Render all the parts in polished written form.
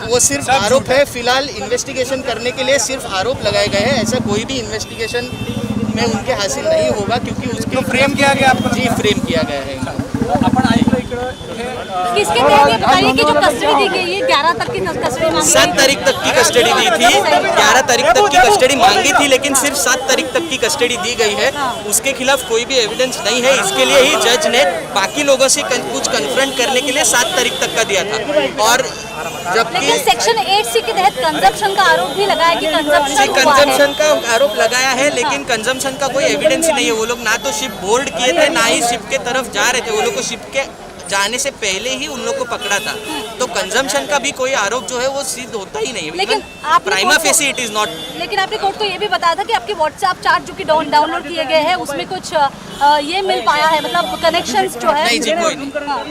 वो सिर्फ आरोप है। फिलहाल इन्वेस्टिगेशन करने के लिए सिर्फ आरोप लगाए गए हैं। ऐसा कोई भी इन्वेस्टिगेशन में उनके हासिल नहीं होगा, क्योंकि उसके फ्रेम किया गया आपको? जी, फ्रेम किया गया है। किसके तहत ये बताइए कि जो कस्टडी दी गई है 11 तक की कस्टडी मांगी 7 तारीख तक की कस्टडी दी थी, 11 तारीख तक की कस्टडी मांगी थी, लेकिन सिर्फ 7 तारीख तक की कस्टडी दी गई है। उसके खिलाफ कोई भी एविडेंस नहीं है। इसके लिए ही जज ने बाकी लोगों से कुछ कन्फ्रंट करने के लिए 7 तारीख तक का दिया था। और जबकि सेक्शन 8C के तहत कंजम्पशन का आरोप भी लगाया कि कंजम्पशन का आरोप लगाया है, लेकिन कंजम्पशन का कोई एविडेंस ही नहीं है। वो लोग ना तो शिप बोर्ड किए थे, ना ही शिप के तरफ जा रहे थे। वो लोग को शिप के जाने से पहले ही उन लोग को पकड़ा था। तो कंजम्पशन का भी कोई आरोप जो है वो सिद्ध होता ही नहीं है। लेकिन prima facie it is not. लेकिन आपने कोर्ट को ये भी बताया था कि आपके व्हाट्सएप चार्ट जो कि डाउनलोड किए गए हैं उसमें कुछ ये मिल पाया है, मतलब कनेक्शंस जो है। नहीं जी,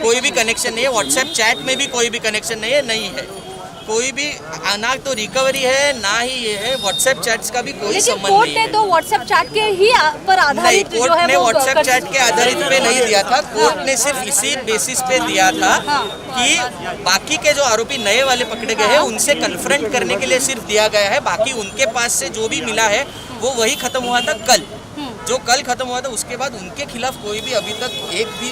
कोई भी कनेक्शन नहीं है। व्हाट्सएप चैट में भी कोई भी कनेक्शन नहीं है। कोई भी ना तो रिकवरी है, ना ही ये है। व्हाट्सएप चैट्स का भी कोई संबंध नहीं है। कोर्ट ने तो व्हाट्सएप चैट के ही पर आधारित जो है कोर्ट ने व्हाट्सएप चैट के आधारित पे नहीं दिया था। कोर्ट ने सिर्फ इसी बेसिस पे दिया था कि बाकी के जो आरोपी नए वाले पकड़े गए हैं उनसे कन्फ्रंट करने के लिए सिर्फ दिया गया है। बाकी उनके पास से जो भी मिला है वो वही खत्म हुआ था कल। जो कल खत्म हुआ था उसके बाद उनके खिलाफ कोई भी अभी तक एक भी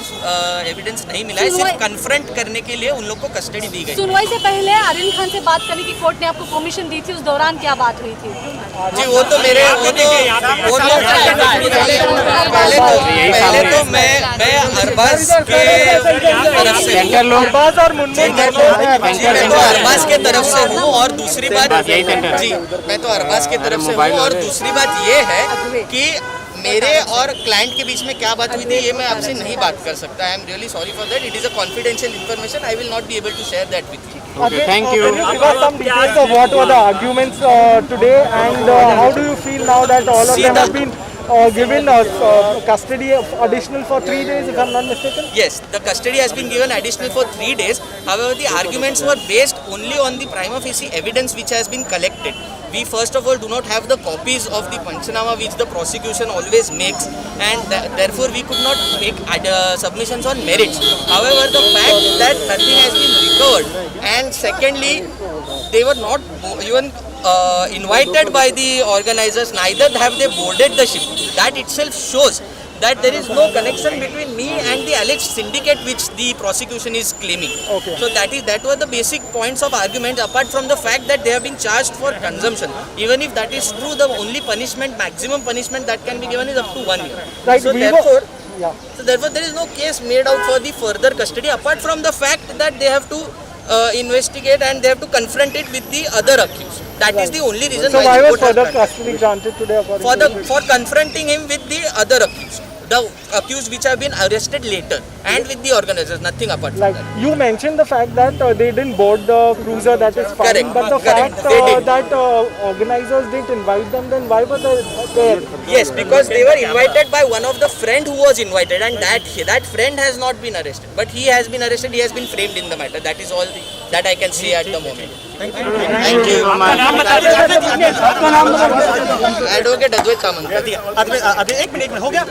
एविडेंस नहीं मिला है। सिर्फ कन्फ्रंट करने के लिए उन लोग को कस्टडी दी गई। सुनवाई से पहले आर्यन खान से बात करने की कोर्ट ने आपको परमिशन दी थी, उस दौरान क्या बात हुई थी? जी, वो तो पहले तो मैं अरबाज के तरफ से अरबाज के तरफ से हूँ। और दूसरी बात जी, मैं तो अरबाज के तरफ से हूँ। और दूसरी बात ये है कि मेरे और क्लाइंट के बीच में क्या बात हुई थी ये मैं आपसे नहीं बात कर सकता। I am really sorry for that. It is a confidential information. I will not be able to share that with you. Okay, thank you. Can you give us some details of what were the arguments today, and how do you feel now that all of them have been given custody additional for 3 days, if I'm not mistaken? Yes, the custody has been given additional for 3 days. However, the arguments were based only on the prima facie evidence which has been collected. We first of all do not have the copies of the Panchanama which the prosecution always makes, and therefore we could not make submissions on merits. However, the fact that nothing has been recovered, and secondly, they were not even invited by the organizers, neither have they boarded the ship. That itself shows that there is no connection between me and the alleged syndicate which the prosecution is claiming. Okay. So that were the basic points of argument, apart from the fact that they have been charged for consumption. Even if that is true, the only punishment, maximum punishment that can be given is up to 1 year. Right. So therefore there is no case made out for the further custody, apart from the fact that they have to investigate and they have to confront it with the other accused. That is the only reason So why why the was court has further granted. custody granted today? For confronting him with the other accused, the accused which have been arrested later, and with the organizers, nothing apart from Like that. you mentioned the fact that they didn't board the cruiser, that is fine. Correct, But the correct. fact They did. that organizers didn't invite them, then why were they there? Yes, because they were invited by one of the friend who was invited, and that friend has not been arrested, but he has been arrested. He has been framed in the matter. That is all that I can say at the moment. Thank you. Advocate Advait Samant. अभी 1 minute में हो गया।